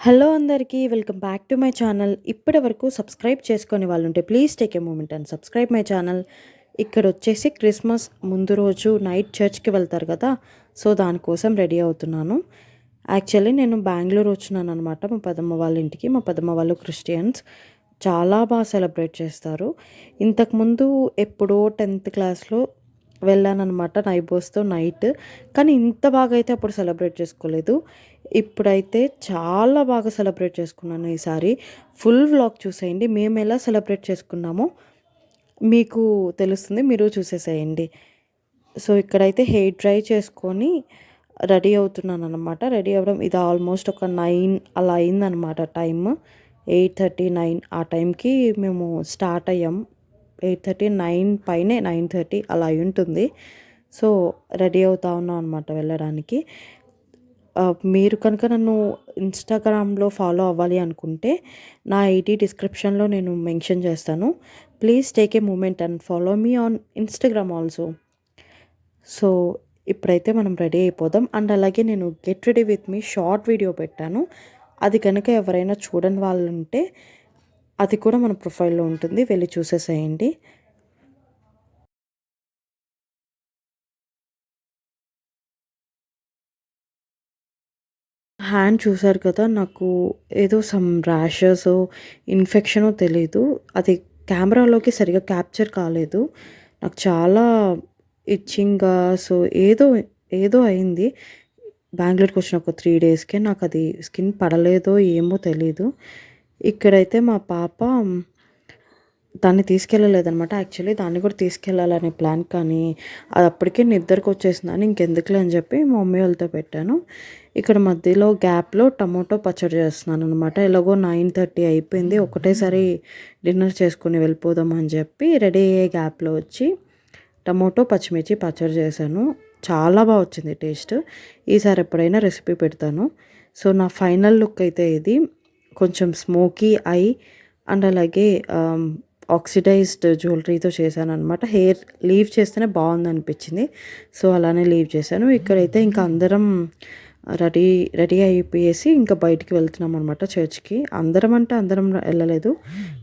Hello అందరికీ welcome back to my channel. ఇప్పటి వరకు సబ్స్క్రైబ్ చేసుకొని వాళ్ళుంటే please take a moment and subscribe my channel. ఇక్కడ వచ్చేసి క్రిస్మస్ ముందు రోజు నైట్ చర్చ్కి వెళ్తారు కదా, సో దానికోసం రెడీ అవుతున్నాను. యాక్చువల్లీ నేను బెంగళూరు వచ్చినాను అనమాట, మా పెదమ్మ వాళ్ళ ఇంటికి. మా పెదమ్మ వాళ్ళు క్రిస్టియన్స్, చాలా బాగా సెలబ్రేట్ చేస్తారు. ఇంతకుముందు ఎప్పుడో 10th క్లాస్లో వెళ్ళాననమాట నైబర్స్తో నైట్. కానీ ఇంత బాగా అయితే అప్పుడు సెలబ్రేట్ చేసుకోలేదు. ఇప్పుడైతే చాలా బాగా సెలబ్రేట్ చేసుకున్నాను ఈసారి. ఫుల్ వ్లాగ్ చూసేయండి. మేము ఎలా సెలబ్రేట్ చేసుకున్నామో మీకు తెలుస్తుంది, మీరు చూసేసేయండి. సో ఇక్కడైతే హెయిర్ డ్రై చేసుకొని రెడీ అవుతున్నానన్నమాట. రెడీ అవ్వడం ఇది ఆల్మోస్ట్ ఒక 9 అలా అయిందనమాట టైమ్. 8:30, 9 ఆ టైంకి మేము స్టార్ట్ అయ్యాం. 8:30, 9 పైనే, 9:30 అలా అయి ఉంటుంది. సో రెడీ అవుతా ఉన్నాం అనమాట వెళ్ళడానికి. మీరు కనుక నన్ను ఇన్‌స్టాగ్రామ్‌లో ఫాలో అవ్వాలి అనుకుంటే నా ఐడీ డిస్క్రిప్షన్‌లో నేను మెన్షన్ చేస్తాను. Please take a moment and follow me on Instagram also. So ఇప్పుడైతే మనం రెడీ అయిపోదాం. అండ్ అలాగే నేను get ready with me short video పెట్టాను. అది కనుక ఎవరైనా చూడని వాళ్ళు ఉంటే అది కూడా మన ప్రొఫైల్‌లో ఉంటుంది, వెళ్ళి చూసేసేయండి. హ్యాండ్ చూసారు కదా, నాకు ఏదో సమ్ ర్యాషెసో, ఇన్ఫెక్షనో తెలీదు. అది కెమెరాలోకి సరిగ్గా క్యాప్చర్ కాలేదు. నాకు చాలా ఇచ్చింగ్‌గా సో ఏదో ఏదో అయింది. బెంగుళూరుకి వచ్చిన ఒక 3 డేస్‌కే నాకది స్కిన్ పడలేదో ఏమో తెలీదు. ఇక్కడైతే మా పాప దాన్ని తీసుకెళ్ళలేదనమాట. యాక్చువల్లీ దాన్ని కూడా తీసుకెళ్ళాలనే ప్లాన్, కానీ అది అప్పటికే నిద్రకొచ్చేసిందని ఇంకెందుకులే అని చెప్పి మా మమ్మీ వాళ్ళతో పెట్టాను. ఇక్కడ మధ్యలో గ్యాప్‌లో టమోటో పచ్చడి చేస్తున్నాననమాట. ఎలాగో 9:30 అయిపోయింది. ఒకటేసారి డిన్నర్ చేసుకొని వెళ్ళిపోదాం అని చెప్పి రెడీ అయ్యే గ్యాప్‌లో వచ్చి టమోటో, పచ్చిమిర్చి పచ్చడి చేశాను. చాలా బా వచ్చింది టేస్ట్. ఈసారి ఎప్పుడైనా రెసిపీ పెడతాను. సో నా ఫైనల్ లుక్ అయితే ఇది. కొంచెం స్మోకీ ఐ అండ్ అలాగే ఆక్సిడైజ్డ్ జ్యువెలరీతో చేశాననమాట. హెయిర్ లీవ్ చేస్తేనే బాగుందనిపించింది, సో అలానే లీవ్ చేశాను. ఇక్కడైతే ఇంకా అందరం రెడీ రెడీ అయిపోయేసి ఇంకా బయటికి వెళ్తున్నాం అనమాట చర్చ్కి. అందరం అంటే అందరం వెళ్ళలేదు,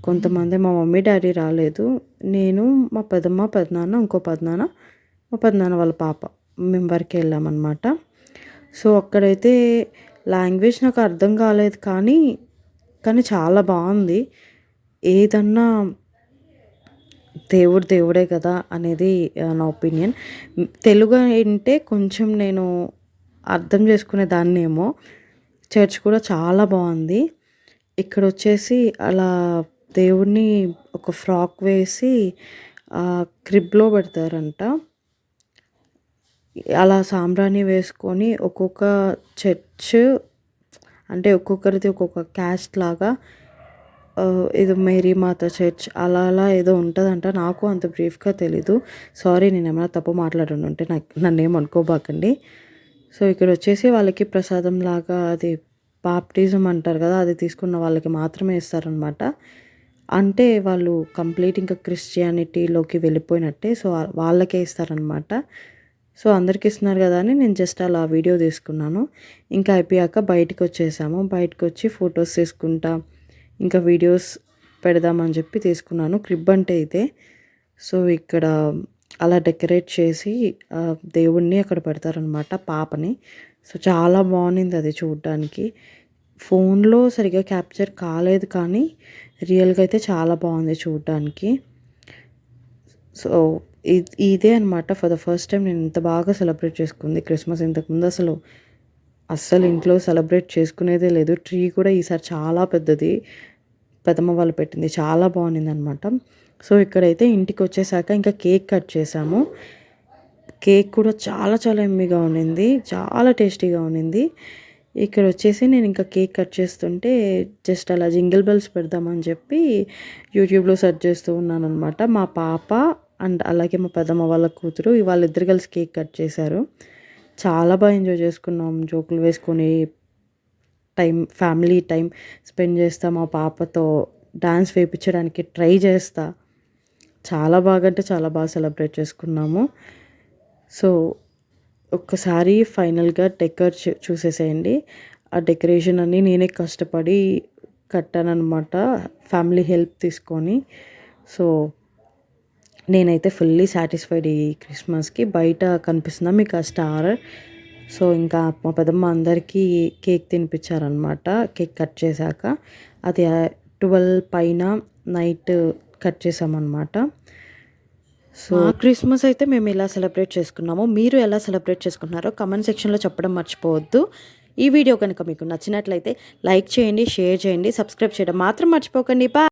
కొంతమంది. మా మమ్మీ డాడీ రాలేదు. నేను, మా పెదమ్మ, పెదనాన్న, ఇంకో పెదనాన్న, మా పెదనాన్న వాళ్ళ పాప, మేము వరకే వెళ్ళామన్నమాట. సో అక్కడైతే లాంగ్వేజ్ నాకు అర్థం కాలేదు, కానీ కానీ చాలా బాగుంది. ఏదన్నా దేవుడు దేవుడే కదా అనేది నా ఒపీనియన్. తెలుగు అంటే కొంచెం నేను అర్థం చేసుకునే దాన్నేమో. చర్చ్ కూడా చాలా బాగుంది. ఇక్కడ వచ్చేసి అలా దేవుడిని ఒక ఫ్రాక్ వేసి క్రిబ్లో పెడతారంట. అలా సాంబ్రాణి వేసుకొని ఒక్కొక్క చర్చ్ అంటే ఒక్కొక్కరిది ఒక్కొక్క క్యాస్ట్ లాగా ఏదో మేరీ మాత చర్చ్ అలా అలా ఏదో ఉంటుందంట. నాకు అంత బ్రీఫ్గా తెలీదు. సారీ, నేను ఏమైనా తప్పు మాట్లాడుంటే నన్నేం అనుకోబాకండి. సో ఇక్కడ వచ్చేసి వాళ్ళకి ప్రసాదం లాగా అది బాప్టిజం అంటారు కదా, అది తీసుకున్న వాళ్ళకి మాత్రమే ఇస్తారనమాట. అంటే వాళ్ళు కంప్లీట్ ఇంకా క్రిస్టియానిటీలోకి వెళ్ళిపోయినట్టే, సో వాళ్ళకే ఇస్తారనమాట. సో అందరికి ఇస్తున్నారు కదా అని నేను జస్ట్ అలా వీడియో తీసుకున్నాను. ఇంకా అయిపోయాక బయటకు వచ్చేసాము. బయటకు వచ్చి ఫొటోస్ తీసుకుంటా ఇంకా వీడియోస్ పెడదామని చెప్పి తీసుకున్నాను. క్రిబ్ అంటే ఇదే. సో ఇక్కడ అలా డెకరేట్ చేసి దేవుణ్ణి అక్కడ పెడతారనమాట, పాపని. సో చాలా బాగుంది అది చూడడానికి. ఫోన్లో సరిగ్గా క్యాప్చర్ కాలేదు, కానీ రియల్గా అయితే చాలా బాగుంది చూడడానికి. సో ఇదే అనమాట ఫర్ ద ఫస్ట్ టైం నేను ఇంత బాగా సెలబ్రేట్ చేసుకుంది క్రిస్మస్. ఇంతకుముందు అస్సలు ఇంట్లో సెలబ్రేట్ చేసుకునేదే లేదు. ట్రీ కూడా ఈసారి చాలా పెద్దది, పెదమ్మ వాళ్ళు పెట్టింది, చాలా బాగుంది అనమాట. సో ఇక్కడైతే ఇంటికి వచ్చేసాక ఇంకా కేక్ కట్ చేసాము. కేక్ కూడా చాలా చాలా ఎమ్మీగా ఉండింది, చాలా టేస్టీగా ఉండింది. ఇక్కడ వచ్చేసి నేను ఇంకా కేక్ కట్ చేస్తుంటే జస్ట్ అలా జింగిల్ బెల్స్ పెడదామని చెప్పి యూట్యూబ్లో సెర్చ్ చేస్తూ ఉన్నాను అనమాట. మా పాప అండ్ అలాగే మా పెద్దమ్మ వాళ్ళ కూతురు వాళ్ళిద్దరు కలిసి కేక్ కట్ చేశారు. చాలా బాగా ఎంజాయ్ చేసుకున్నాం, జోకులు వేసుకొని ఫ్యామిలీ టైం స్పెండ్ చేస్తా. మా పాపతో డాన్స్ వేయించడానికి ట్రై చేస్తా. చాలా బాగా అంటే చాలా బాగా సెలబ్రేట్ చేసుకున్నాము. సో ఒక్కసారి ఫైనల్గా డెకర్ చూసేసేయండి. ఆ డెకరేషన్ అన్నీ నేనే కష్టపడి కట్టాననమాట ఫ్యామిలీ హెల్ప్ తీసుకొని. సో నేనైతే ఫుల్లీ సాటిస్ఫైడ్ ఈ క్రిస్మస్కి. బయట కనిపిస్తుందా మీకు ఆ స్టార్? సో ఇంకా మా పెద్దమ్మ అందరికీ కేక్ తినిపించారనమాట. కేక్ కట్ చేశాక అది 12 పైన నైట్ కట్ చేసామన్నమాట. సో క్రిస్మస్ అయితే మేము ఇలా సెలబ్రేట్ చేసుకున్నాము. మీరు ఎలా సెలబ్రేట్ చేసుకుంటున్నారో కమెంట్ సెక్షన్లో చెప్పడం మర్చిపోవద్దు. ఈ వీడియో కనుక మీకు నచ్చినట్లయితే లైక్ చేయండి, షేర్ చేయండి, సబ్స్క్రైబ్ చేయడం మాత్రం మర్చిపోకండి. బాయ్.